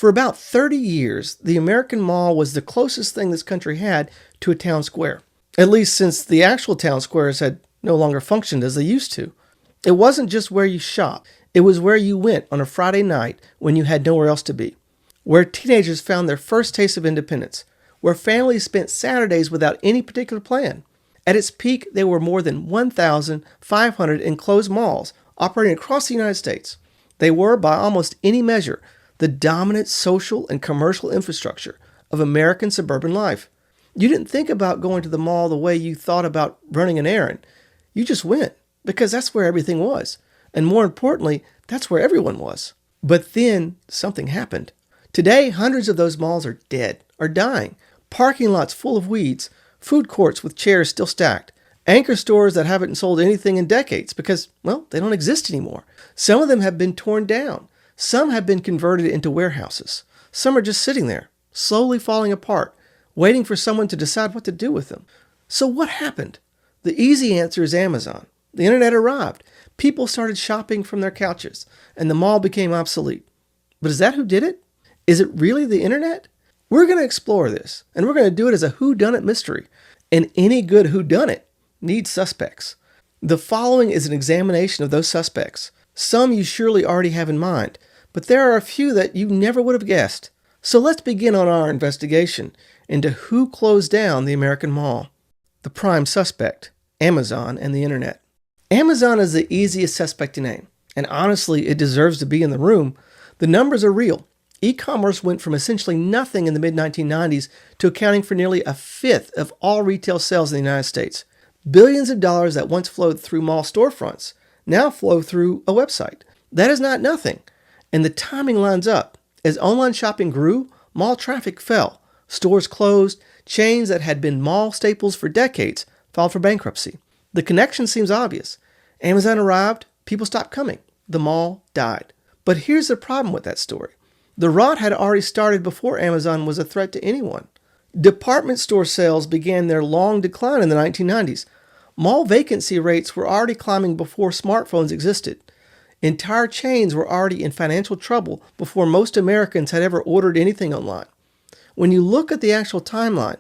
For about 30 years, the American Mall was the closest thing this country had to a town square, at least since the actual town squares had no longer functioned as they used to. It wasn't just where you shop, it was where you went on a Friday night when you had nowhere else to be, where teenagers found their first taste of independence, where families spent Saturdays without any particular plan. At its peak, there were more than 1,500 enclosed malls operating across the United States. They were, by almost any measure, the dominant social and commercial infrastructure of American suburban life. You didn't think about going to the mall the way you thought about running an errand. You just went, because that's where everything was. And more importantly, that's where everyone was. But then something happened. Today, hundreds of those malls are dead, are dying. Parking lots full of weeds, food courts with chairs still stacked, anchor stores that haven't sold anything in decades because, well, they don't exist anymore. Some of them have been torn down. Some have been converted into warehouses. Some are just sitting there, slowly falling apart, waiting for someone to decide what to do with them. So what happened? The easy answer is Amazon. The internet arrived. People started shopping from their couches, and the mall became obsolete. But is that who did it? Is it really the internet? We're going to explore this, and we're going to do it as a whodunit mystery. And any good whodunit needs suspects. The following is an examination of those suspects. Some you surely already have in mind, but there are a few that you never would have guessed. So let's begin on our investigation into who closed down the American Mall. The prime suspect, Amazon and the internet. Amazon is the easiest suspect to name, and honestly, it deserves to be in the room. The numbers are real. E-commerce went from essentially nothing in the mid-1990s to accounting for nearly a fifth of all retail sales in the United States. Billions of dollars that once flowed through mall storefronts now flow through a website. That is not nothing, and the timing lines up. As online shopping grew, mall traffic fell. Stores closed. Chains that had been mall staples for decades filed for bankruptcy. The connection seems obvious. Amazon arrived, people stopped coming. The mall died. But here's the problem with that story. The rot had already started before Amazon was a threat to anyone. Department store sales began their long decline in the 1990s. Mall vacancy rates were already climbing before smartphones existed. Entire chains were already in financial trouble before most Americans had ever ordered anything online. When you look at the actual timeline,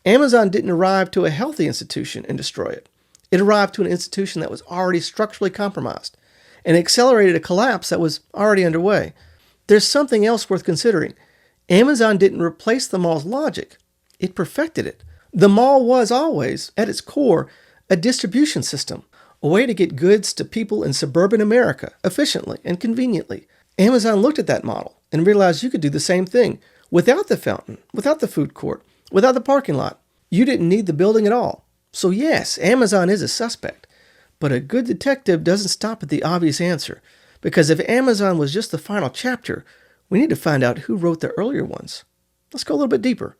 Amazon didn't arrive to a healthy institution and destroy it. It arrived to an institution that was already structurally compromised and accelerated a collapse that was already underway. There's something else worth considering. Amazon didn't replace the mall's logic. It perfected it. The mall was always, at its core, a distribution system, a way to get goods to people in suburban America efficiently and conveniently. Amazon looked at that model and realized you could do the same thing without the fountain, without the food court, without the parking lot. You didn't need the building at all. So yes, Amazon is a suspect. But a good detective doesn't stop at the obvious answer. Because if Amazon was just the final chapter, we need to find out who wrote the earlier ones. Let's go a little bit deeper.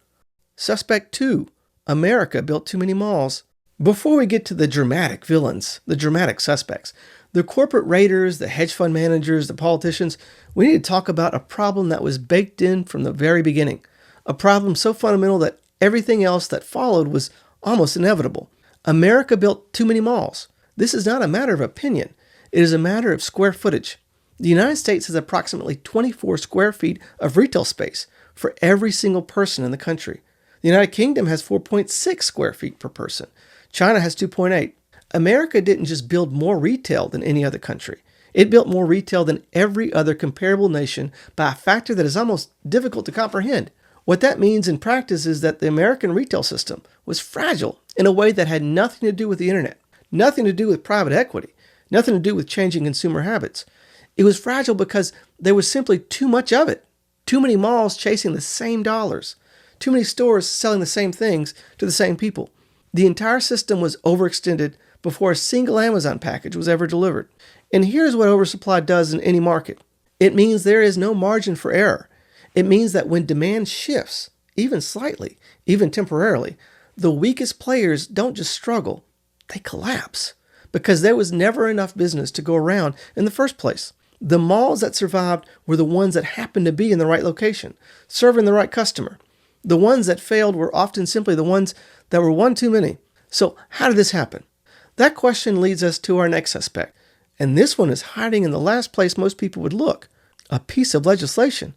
Suspect 2. America built too many malls. Before we get to the dramatic villains, the dramatic suspects, the corporate raiders, the hedge fund managers, the politicians, we need to talk about a problem that was baked in from the very beginning. A problem so fundamental that everything else that followed was almost inevitable. America built too many malls. This is not a matter of opinion. It is a matter of square footage. The United States has approximately 24 square feet of retail space for every single person in the country. The United Kingdom has 4.6 square feet per person. China has 2.8. America didn't just build more retail than any other country. It built more retail than every other comparable nation by a factor that is almost difficult to comprehend. What that means in practice is that the American retail system was fragile in a way that had nothing to do with the internet, nothing to do with private equity, nothing to do with changing consumer habits. It was fragile because there was simply too much of it. Too many malls chasing the same dollars. Too many stores selling the same things to the same people. The entire system was overextended before a single Amazon package was ever delivered. And here's what oversupply does in any market. It means there is no margin for error. It means that when demand shifts, even slightly, even temporarily, the weakest players don't just struggle, they collapse. Because there was never enough business to go around in the first place. The malls that survived were the ones that happened to be in the right location, serving the right customer. The ones that failed were often simply the ones that were one too many. So how did this happen? That question leads us to our next suspect. And this one is hiding in the last place most people would look, a piece of legislation.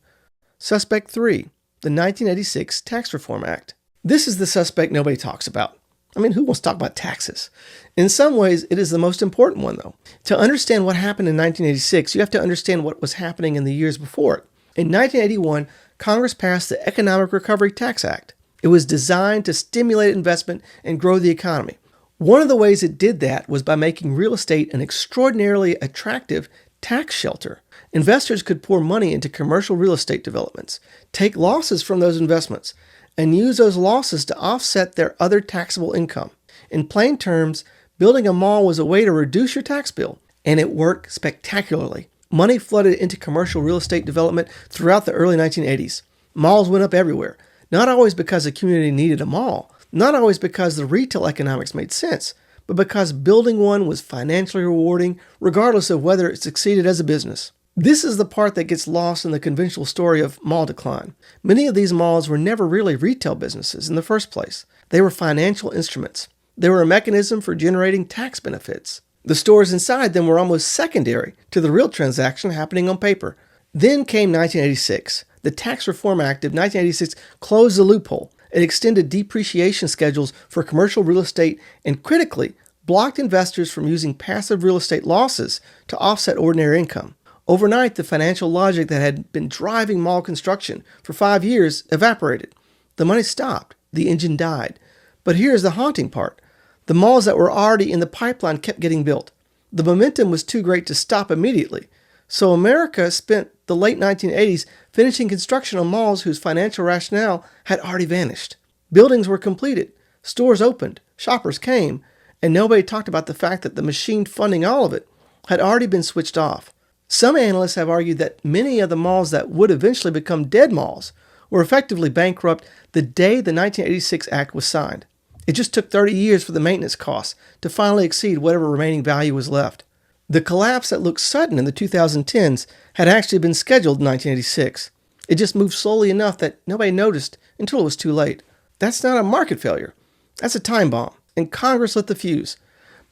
Suspect 3, the 1986 Tax Reform Act. This is the suspect nobody talks about. I mean, who wants to talk about taxes? In some ways, it is the most important one, though. To understand what happened in 1986, you have to understand what was happening in the years before it. In 1981, Congress passed the Economic Recovery Tax Act. It was designed to stimulate investment and grow the economy. One of the ways it did that was by making real estate an extraordinarily attractive tax shelter. Investors could pour money into commercial real estate developments, take losses from those investments, and use those losses to offset their other taxable income. In plain terms, building a mall was a way to reduce your tax bill, and it worked spectacularly. Money flooded into commercial real estate development throughout the early 1980s. Malls went up everywhere, not always because the community needed a mall, not always because the retail economics made sense, but because building one was financially rewarding, regardless of whether it succeeded as a business. This is the part that gets lost in the conventional story of mall decline. Many of these malls were never really retail businesses in the first place. They were financial instruments. They were a mechanism for generating tax benefits. The stores inside them were almost secondary to the real transaction happening on paper. Then came 1986. The Tax Reform Act of 1986 closed the loophole. It extended depreciation schedules for commercial real estate and, critically, blocked investors from using passive real estate losses to offset ordinary income. Overnight, the financial logic that had been driving mall construction for 5 years evaporated. The money stopped. The engine died. But here's the haunting part. The malls that were already in the pipeline kept getting built. The momentum was too great to stop immediately. So America spent the late 1980s finishing construction on malls whose financial rationale had already vanished. Buildings were completed. Stores opened. Shoppers came. And nobody talked about the fact that the machine funding all of it had already been switched off. Some analysts have argued that many of the malls that would eventually become dead malls were effectively bankrupt the day the 1986 Act was signed. It just took 30 years for the maintenance costs to finally exceed whatever remaining value was left. The collapse that looked sudden in the 2010s had actually been scheduled in 1986. It just moved slowly enough that nobody noticed until it was too late. That's not a market failure. That's a time bomb, and Congress lit the fuse.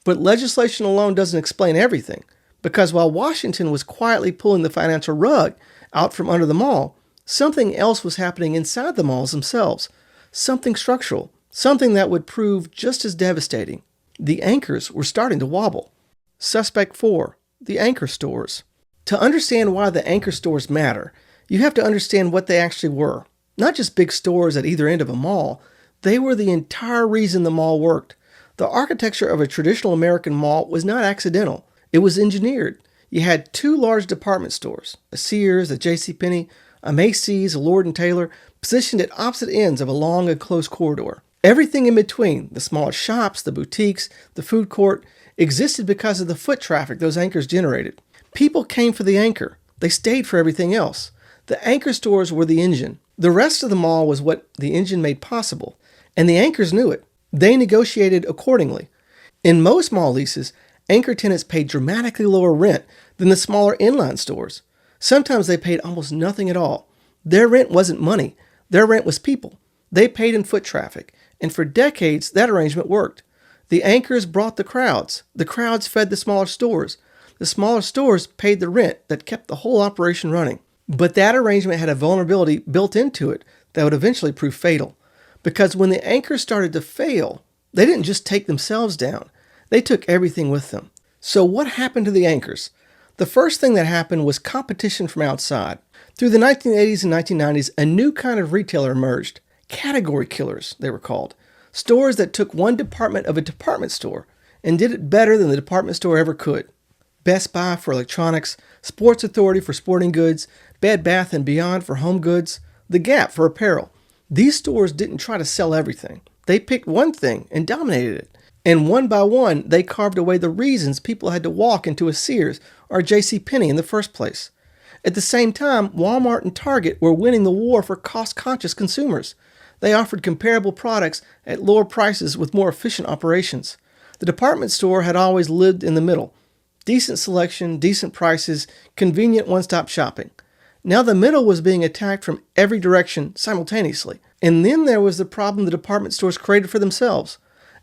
But legislation alone doesn't explain everything. Because while Washington was quietly pulling the financial rug out from under the mall, something else was happening inside the malls themselves. Something structural. Something that would prove just as devastating. The anchors were starting to wobble. Suspect 4. The anchor stores. To understand why the anchor stores matter, you have to understand what they actually were. Not just big stores at either end of a mall. They were the entire reason the mall worked. The architecture of a traditional American mall was not accidental. It was engineered. You had 2 large department stores, a Sears, a JCPenney, a Macy's, a Lord & Taylor, positioned at opposite ends of a long and close corridor. Everything in between, the smaller shops, the boutiques, the food court, existed because of the foot traffic those anchors generated. People came for the anchor. They stayed for everything else. The anchor stores were the engine. The rest of the mall was what the engine made possible, and the anchors knew it. They negotiated accordingly. In most mall leases, anchor tenants paid dramatically lower rent than the smaller inline stores. Sometimes they paid almost nothing at all. Their rent wasn't money. Their rent was people. They paid in foot traffic, and for decades that arrangement worked. The anchors brought the crowds. The crowds fed the smaller stores. The smaller stores paid the rent that kept the whole operation running. But that arrangement had a vulnerability built into it that would eventually prove fatal. Because when the anchors started to fail, they didn't just take themselves down. They took everything with them. So what happened to the anchors? The first thing that happened was competition from outside. Through the 1980s and 1990s, a new kind of retailer emerged. Category killers, they were called. Stores that took one department of a department store and did it better than the department store ever could. Best Buy for electronics, Sports Authority for sporting goods, Bed Bath & Beyond for home goods, The Gap for apparel. These stores didn't try to sell everything. They picked one thing and dominated it. And one by one, they carved away the reasons people had to walk into a Sears or a JCPenney in the first place. At the same time, Walmart and Target were winning the war for cost-conscious consumers. They offered comparable products at lower prices with more efficient operations. The department store had always lived in the middle. Decent selection, decent prices, convenient one-stop shopping. Now the middle was being attacked from every direction simultaneously. And then there was the problem the department stores created for themselves.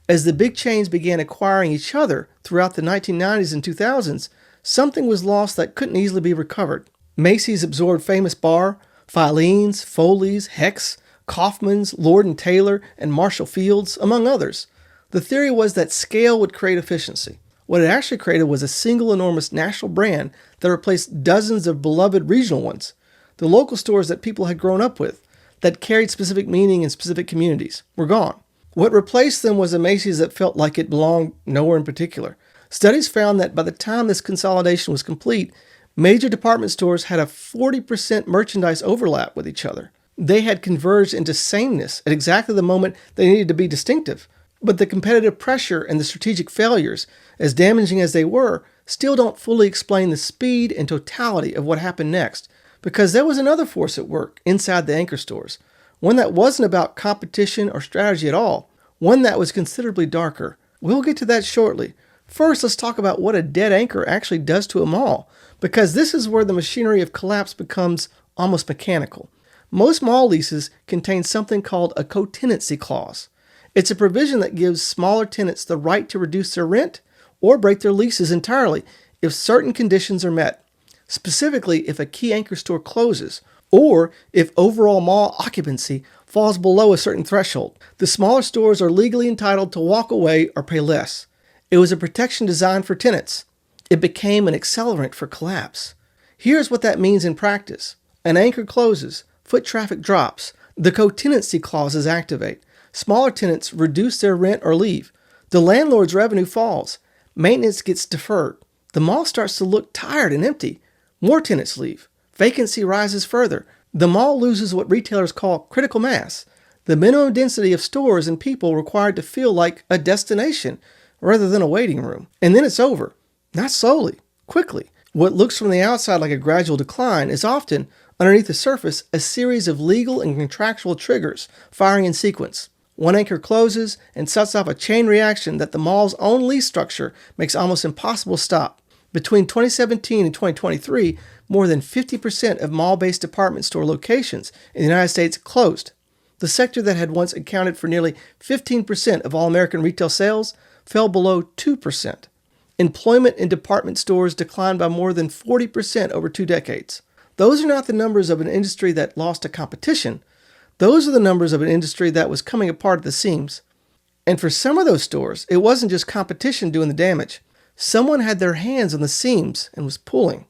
As the big chains began acquiring each other throughout the 1990s and 2000s, something was lost that couldn't easily be recovered. Macy's absorbed Famous Barr, Filene's, Foley's, Hecht's, Kaufman's, Lord & Taylor, and Marshall Field's, among others. The theory was that scale would create efficiency. What it actually created was a single enormous national brand that replaced dozens of beloved regional ones. The local stores that people had grown up with, that carried specific meaning in specific communities, were gone. What replaced them was a Macy's that felt like it belonged nowhere in particular. Studies found that by the time this consolidation was complete, major department stores had a 40% merchandise overlap with each other. They had converged into sameness at exactly the moment they needed to be distinctive. But the competitive pressure and the strategic failures, as damaging as they were, still don't fully explain the speed and totality of what happened next, because there was another force at work inside the anchor stores, one that wasn't about competition or strategy at all, one that was considerably darker. We'll get to that shortly. First, let's talk about what a dead anchor actually does to a mall, because this is where the machinery of collapse becomes almost mechanical. Most mall leases contain something called a co-tenancy clause. It's a provision that gives smaller tenants the right to reduce their rent or break their leases entirely if certain conditions are met. Specifically, if a key anchor store closes, or if overall mall occupancy falls below a certain threshold. The smaller stores are legally entitled to walk away or pay less. It was a protection designed for tenants. It became an accelerant for collapse. Here's what that means in practice. An anchor closes, foot traffic drops, the co-tenancy clauses activate. Smaller tenants reduce their rent or leave. The landlord's revenue falls. Maintenance gets deferred. The mall starts to look tired and empty. More tenants leave. Vacancy rises further. The mall loses what retailers call critical mass, the minimum density of stores and people required to feel like a destination rather than a waiting room. And then it's over. Not slowly, quickly. What looks from the outside like a gradual decline is often, underneath the surface, a series of legal and contractual triggers firing in sequence. One anchor closes and sets off a chain reaction that the mall's own lease structure makes almost impossible to stop. Between 2017 and 2023, more than 50% of mall-based department store locations in the United States closed. The sector that had once accounted for nearly 15% of all American retail sales fell below 2%. Employment in department stores declined by more than 40% over 2 decades. Those are not the numbers of an industry that lost to competition. Those are the numbers of an industry that was coming apart at the seams. And for some of those stores, it wasn't just competition doing the damage. Someone had their hands on the seams and was pulling.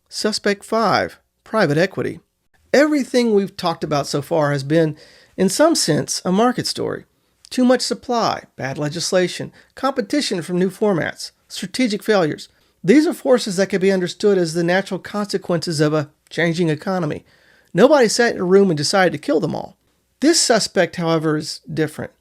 Suspect 5, private equity. Everything we've talked about so far has been, in some sense, a market story. Too much supply, bad legislation, competition from new formats, strategic failures. These are forces that can be understood as the natural consequences of a changing economy. Nobody sat in a room and decided to kill them all. This suspect, however, is different.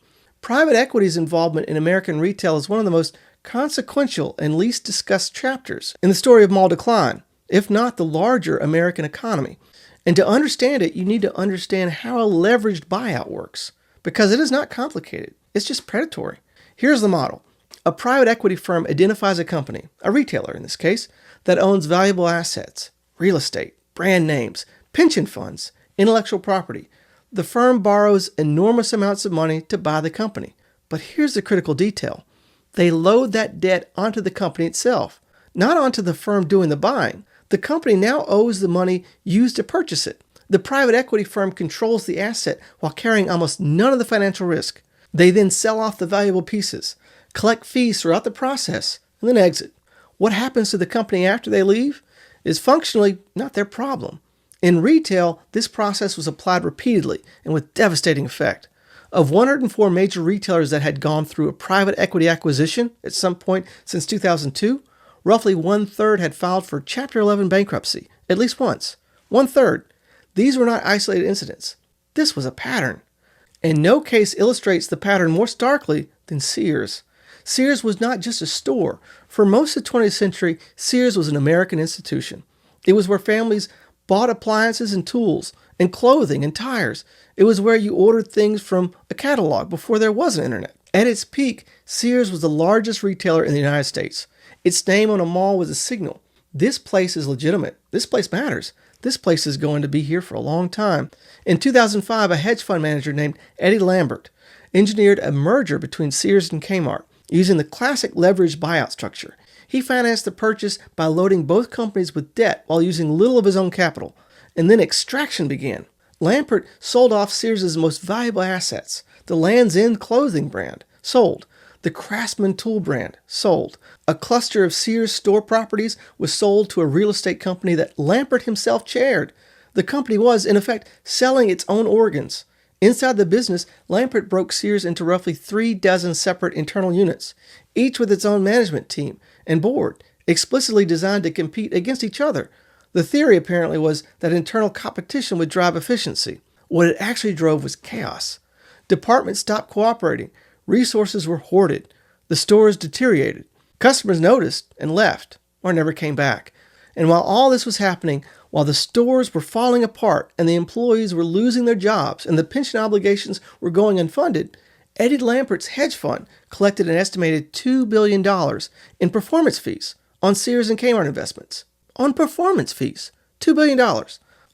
Private equity's involvement in American retail is one of the most consequential and least discussed chapters in the story of mall decline, if not the larger American economy. And to understand it, you need to understand how a leveraged buyout works, because it is not complicated. It's just predatory. Here's the model. A private equity firm identifies a company, a retailer in this case, that owns valuable assets, real estate, brand names, pension funds, intellectual property. The firm borrows enormous amounts of money to buy the company. But here's the critical detail. They load that debt onto the company itself, not onto the firm doing the buying. The company now owes the money used to purchase it. The private equity firm controls the asset while carrying almost none of the financial risk. They then sell off the valuable pieces, collect fees throughout the process, and then exit. What happens to the company after they leave is functionally not their problem. In retail, this process was applied repeatedly and with devastating effect. Of 104 major retailers that had gone through a private equity acquisition at some point since 2002, roughly 1/3 had filed for Chapter 11 bankruptcy, at least once. 1/3. These were not isolated incidents. This was a pattern. And no case illustrates the pattern more starkly than Sears. Sears was not just a store. For most of the 20th century, Sears was an American institution. It was where families bought appliances and tools, and clothing and tires. It was where you ordered things from a catalog before there was an internet. At its peak, Sears was the largest retailer in the United States. Its name on a mall was a signal. This place is legitimate. This place matters. This place is going to be here for a long time. In 2005, a hedge fund manager named Eddie Lambert engineered a merger between Sears and Kmart using the classic leveraged buyout structure. He financed the purchase by loading both companies with debt while using little of his own capital. and then extraction began. Lampert sold off Sears' most valuable assets. The Land's End clothing brand, sold. The Craftsman tool brand, sold. A cluster of Sears store properties was sold to a real estate company that Lampert himself chaired. The company was, in effect, selling its own organs. Inside the business, Lampert broke Sears into roughly 36 separate internal units, each with its own management team and board, explicitly designed to compete against each other. The theory apparently was that internal competition would drive efficiency. What it actually drove was chaos. Departments stopped cooperating. Resources were hoarded. The stores deteriorated. Customers noticed and left, or never came back. And while all this was happening, while the stores were falling apart and the employees were losing their jobs and the pension obligations were going unfunded, Eddie Lampert's hedge fund collected an estimated $2 billion in performance fees on Sears and Kmart investments. On performance fees, $2 billion.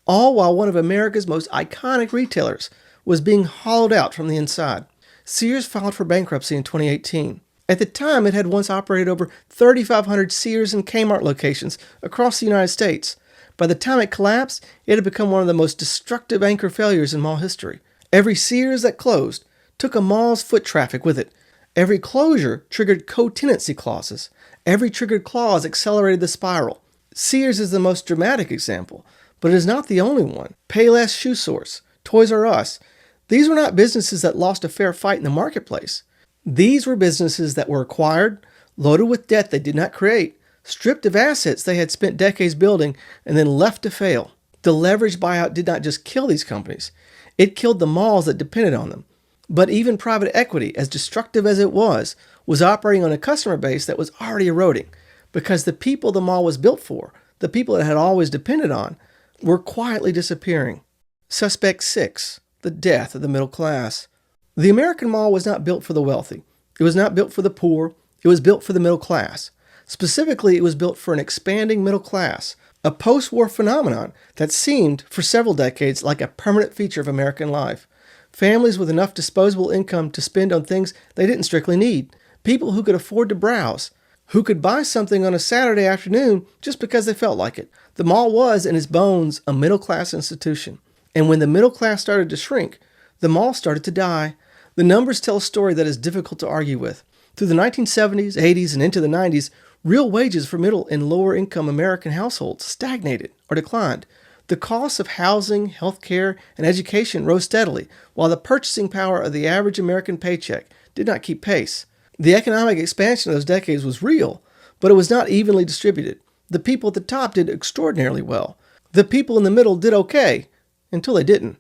All while one of America's most iconic retailers was being hollowed out from the inside. Sears filed for bankruptcy in 2018. At the time, it had once operated over 3,500 Sears and Kmart locations across the United States. By the time it collapsed, it had become one of the most destructive anchor failures in mall history. Every Sears that closed took a mall's foot traffic with it. Every closure triggered co-tenancy clauses. Every triggered clause accelerated the spiral. Sears is the most dramatic example, but it is not the only one. Payless Shoe Source, Toys R Us, these were not businesses that lost a fair fight in the marketplace. These were businesses that were acquired, loaded with debt they did not create, stripped of assets they had spent decades building, and then left to fail. The leveraged buyout did not just kill these companies. It killed the malls that depended on them. But even private equity, as destructive as it was operating on a customer base that was already eroding, because the people the mall was built for, the people it had always depended on, were quietly disappearing. Suspect 6. The death of the middle class. The American mall was not built for the wealthy. It was not built for the poor. It was built for the middle class. Specifically, it was built for an expanding middle class, a post-war phenomenon that seemed, for several decades, like a permanent feature of American life. Families with enough disposable income to spend on things they didn't strictly need. People who could afford to browse. Who could buy something on a Saturday afternoon just because they felt like it. The mall was, in its bones, a middle-class institution. And when the middle class started to shrink, the mall started to die. The numbers tell a story that is difficult to argue with. Through the 1970s, 80s, and into the 90s, real wages for middle and lower income American households stagnated or declined. The costs of housing, healthcare, and education rose steadily, while the purchasing power of the average American paycheck did not keep pace. The economic expansion of those decades was real, but it was not evenly distributed. The people at the top did extraordinarily well. The people in the middle did okay, until they didn't.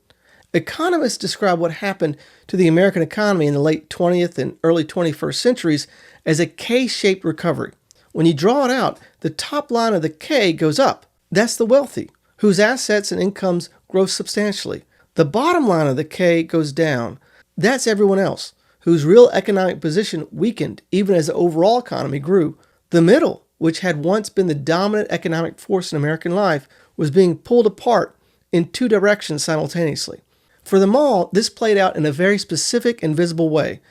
Economists describe what happened to the American economy in the late 20th and early 21st centuries as a K-shaped recovery. When you draw it out, the top line of the K goes up. That's the wealthy, whose assets and incomes grow substantially. The bottom line of the K goes down. That's everyone else, whose real economic position weakened even as the overall economy grew. The middle, which had once been the dominant economic force in American life, was being pulled apart in two directions simultaneously. For the mall, this played out in a very specific and visible way.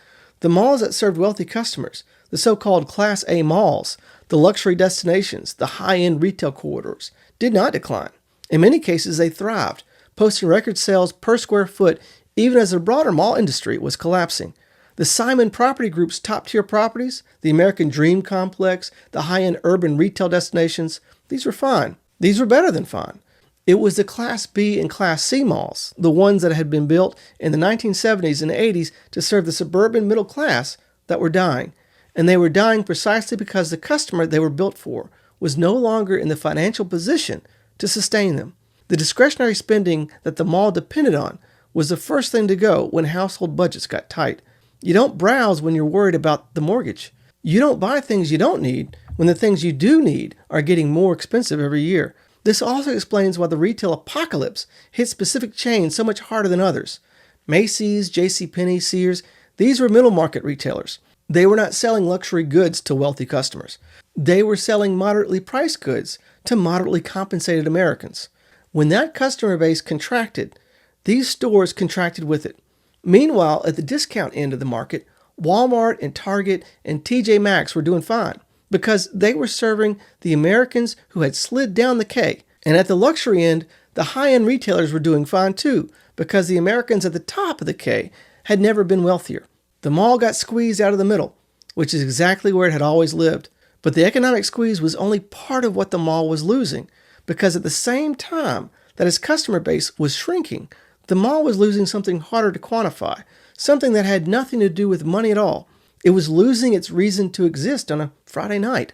The malls that served wealthy customers, the so-called Class A malls, the luxury destinations, the high-end retail corridors, did not decline. In many cases, they thrived, posting record sales per square foot even as the broader mall industry was collapsing. The Simon Property Group's top-tier properties, the American Dream Complex, the high-end urban retail destinations, these were fine. These were better than fine. It was the Class B and Class C malls, the ones that had been built in the 1970s and 80s to serve the suburban middle class, that were dying. And they were dying precisely because the customer they were built for was no longer in the financial position to sustain them. The discretionary spending that the mall depended on was the first thing to go when household budgets got tight. You don't browse when you're worried about the mortgage. You don't buy things you don't need when the things you do need are getting more expensive every year. This also explains why the retail apocalypse hit specific chains so much harder than others. Macy's, JCPenney, Sears, these were middle market retailers. They were not selling luxury goods to wealthy customers. They were selling moderately priced goods to moderately compensated Americans. When that customer base contracted, these stores contracted with it. Meanwhile, at the discount end of the market, Walmart and Target and TJ Maxx were doing fine, because they were serving the Americans who had slid down the K. And at the luxury end, The high-end retailers were doing fine too, because the Americans at the top of the K had never been wealthier. The mall got squeezed out of the middle, which is exactly where it had always lived. But the economic squeeze was only part of what the mall was losing, because at the same time that its customer base was shrinking, the mall was losing something harder to quantify, something that had nothing to do with money at all. It was losing its reason to exist on a Friday night.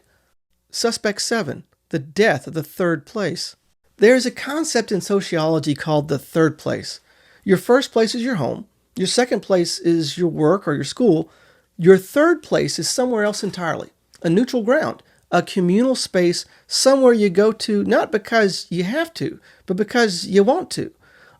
Suspect 7. The death of the third place. There is a concept in sociology called the third place. Your first place is your home. Your second place is your work or your school. Your third place is somewhere else entirely. A neutral ground, a communal space, somewhere you go to not because you have to, but because you want to.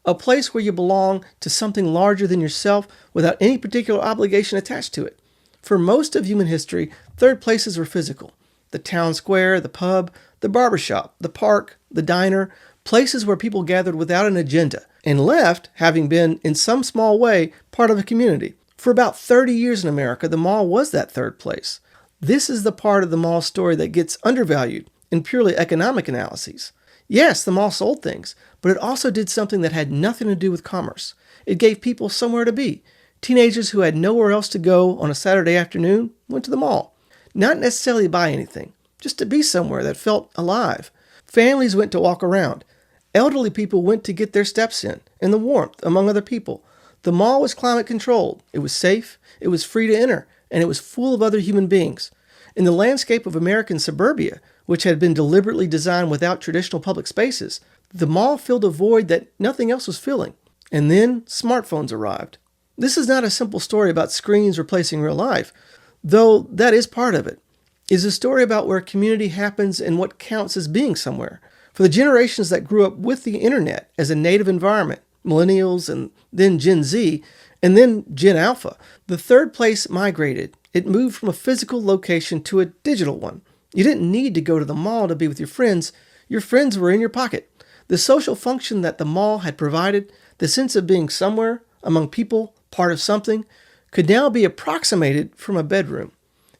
A place where you belong to something larger than yourself without any particular obligation attached to it. For most of human history, third places were physical. The town square, the pub, the barbershop, the park, the diner, places where people gathered without an agenda and left having been, in some small way, part of a community. For about 30 years in America, the mall was that third place. This is the part of the mall story that gets undervalued in purely economic analyses. Yes, the mall sold things, but it also did something that had nothing to do with commerce. It gave people somewhere to be. Teenagers who had nowhere else to go on a Saturday afternoon went to the mall. Not necessarily to buy anything, just to be somewhere that felt alive. Families went to walk around. Elderly people went to get their steps in the warmth, among other people. The mall was climate controlled. It was safe, it was free to enter, and it was full of other human beings. In the landscape of American suburbia, which had been deliberately designed without traditional public spaces, the mall filled a void that nothing else was filling. And then smartphones arrived. This is not a simple story about screens replacing real life, though that is part of it. It's a story about where community happens and what counts as being somewhere. For the generations that grew up with the internet as a native environment, millennials and then Gen Z, and then Gen Alpha, the third place migrated. It moved from a physical location to a digital one. You didn't need to go to the mall to be with your friends. Your friends were in your pocket. The social function that the mall had provided, the sense of being somewhere, among people, part of something, could now be approximated from a bedroom.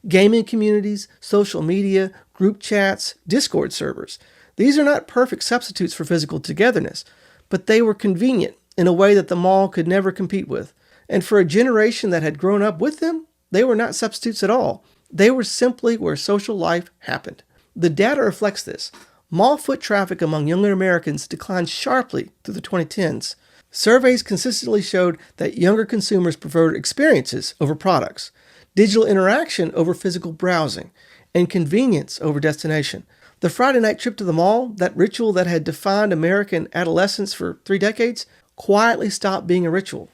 Gaming communities, social media, group chats, Discord servers. These are not perfect substitutes for physical togetherness, but they were convenient in a way that the mall could never compete with. And for a generation that had grown up with them, they were not substitutes at all. They were simply where social life happened. The data reflects this. Mall foot traffic among younger Americans declined sharply through the 2010s. Surveys consistently showed that younger consumers preferred experiences over products, digital interaction over physical browsing, and convenience over destination. The Friday night trip to the mall, that ritual that had defined American adolescence for 3 decades, quietly stopped being a ritual.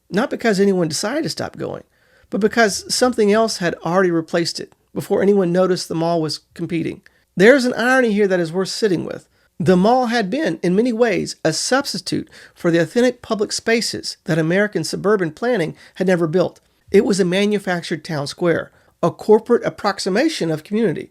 Not because anyone decided to stop going, but because something else had already replaced it before anyone noticed the mall was competing. There's an irony here that is worth sitting with. The mall had been, in many ways, a substitute for the authentic public spaces that American suburban planning had never built. It was a manufactured town square, a corporate approximation of community.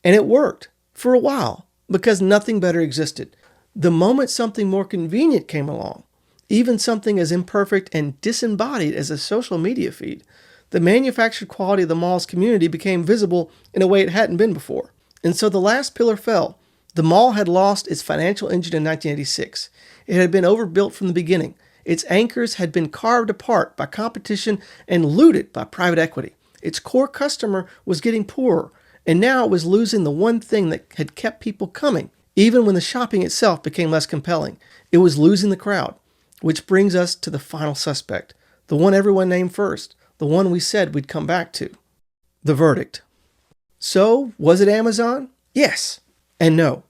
And it worked, for a while, because nothing better existed. The moment something more convenient came along, even something as imperfect and disembodied as a social media feed, the manufactured quality of the mall's community became visible in a way it hadn't been before. And so the last pillar fell. The mall had lost its financial engine in 1986. It had been overbuilt from the beginning. Its anchors had been carved apart by competition and looted by private equity. Its core customer was getting poorer, and now it was losing the one thing that had kept people coming, even when the shopping itself became less compelling. It was losing the crowd, which brings us to the final suspect, the one everyone named first, the one we said we'd come back to. The verdict. So, was it Amazon? Yes and no.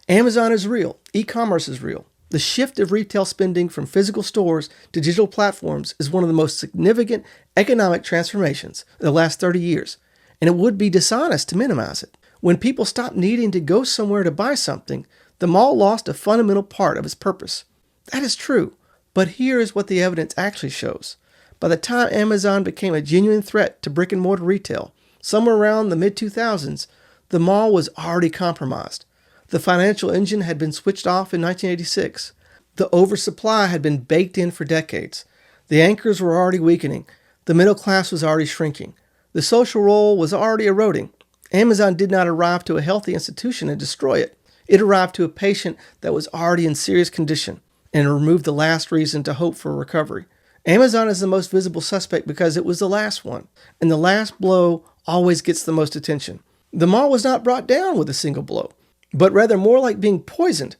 Amazon is real. E-commerce is real. The shift of retail spending from physical stores to digital platforms is one of the most significant economic transformations of the last 30 years, and it would be dishonest to minimize it. When people stopped needing to go somewhere to buy something, the mall lost a fundamental part of its purpose. That is true, but here is what the evidence actually shows. By the time Amazon became a genuine threat to brick-and-mortar retail, somewhere around the mid-2000s, the mall was already compromised. The financial engine had been switched off in 1986. The oversupply had been baked in for decades. The anchors were already weakening. The middle class was already shrinking. The social role was already eroding. Amazon did not arrive to a healthy institution and destroy it. It arrived to a patient that was already in serious condition and removed the last reason to hope for recovery. Amazon is the most visible suspect because it was the last one, and the last blow always gets the most attention. The mall was not brought down with a single blow, but rather more like being poisoned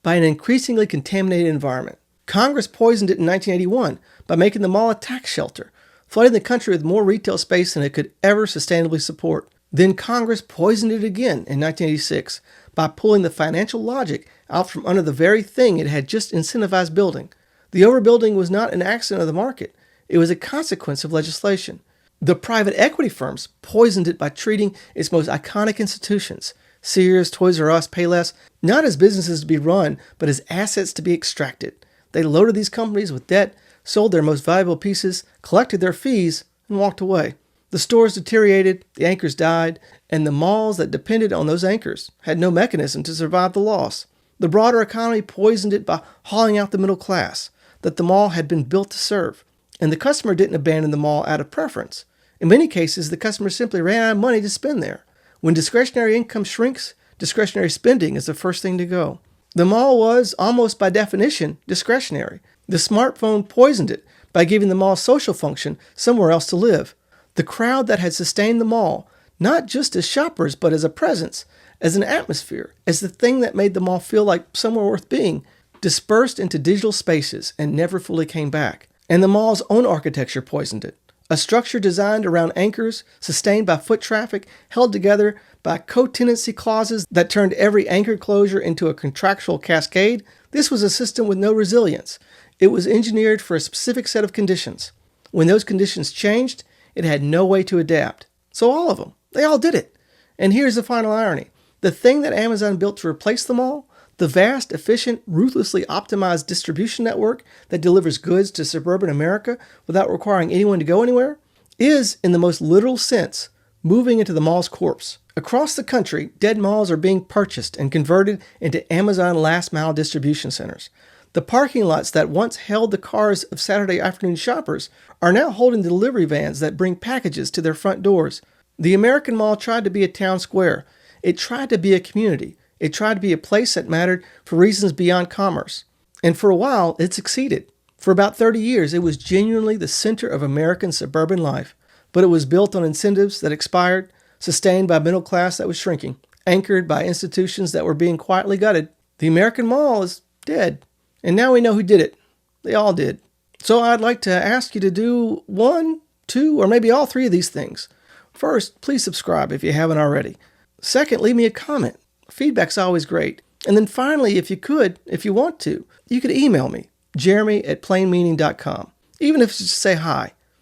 by an increasingly contaminated environment. Congress poisoned it in 1981 by making the mall a tax shelter, flooding the country with more retail space than it could ever sustainably support. Then Congress poisoned it again in 1986 by pulling the financial logic out from under the very thing it had just incentivized building. The overbuilding was not an accident of the market. It was a consequence of legislation. The private equity firms poisoned it by treating its most iconic institutions, Sears, Toys R Us, Payless, not as businesses to be run, but as assets to be extracted. They loaded these companies with debt, sold their most valuable pieces, collected their fees, and walked away. The stores deteriorated, the anchors died, and the malls that depended on those anchors had no mechanism to survive the loss. The broader economy poisoned it by hauling out the middle class that the mall had been built to serve. And the customer didn't abandon the mall out of preference. In many cases, the customer simply ran out of money to spend there. When discretionary income shrinks, discretionary spending is the first thing to go. The mall was, almost by definition, discretionary. The smartphone poisoned it by giving the mall social function somewhere else to live. The crowd that had sustained the mall, not just as shoppers, but as a presence, as an atmosphere, as the thing that made the mall feel like somewhere worth being, dispersed into digital spaces and never fully came back. And the mall's own architecture poisoned it. A structure designed around anchors, sustained by foot traffic, held together by co-tenancy clauses that turned every anchor closure into a contractual cascade. This was a system with no resilience. It was engineered for a specific set of conditions. When those conditions changed, it had no way to adapt. So all of them, they all did it. And here's the final irony. The thing that Amazon built to replace them all, the vast, efficient, ruthlessly optimized distribution network that delivers goods to suburban America without requiring anyone to go anywhere, is, in the most literal sense, moving into the mall's corpse. Across the country, dead malls are being purchased and converted into Amazon last-mile distribution centers. The parking lots that once held the cars of Saturday afternoon shoppers are now holding delivery vans that bring packages to their front doors. The American mall tried to be a town square. It tried to be a community. It tried to be a place that mattered for reasons beyond commerce. And for a while, it succeeded. For about 30 years, it was genuinely the center of American suburban life. But it was built on incentives that expired, sustained by a middle class that was shrinking, anchored by institutions that were being quietly gutted. The American mall is dead. And now we know who did it. They all did. So I'd like to ask you to do one, two, or maybe all three of these things. First, please subscribe if you haven't already. Second, leave me a comment. Feedback's always great. And then finally, if you want to, you could email me, jeremy@plainmeaning.com. Even if it's just to say hi.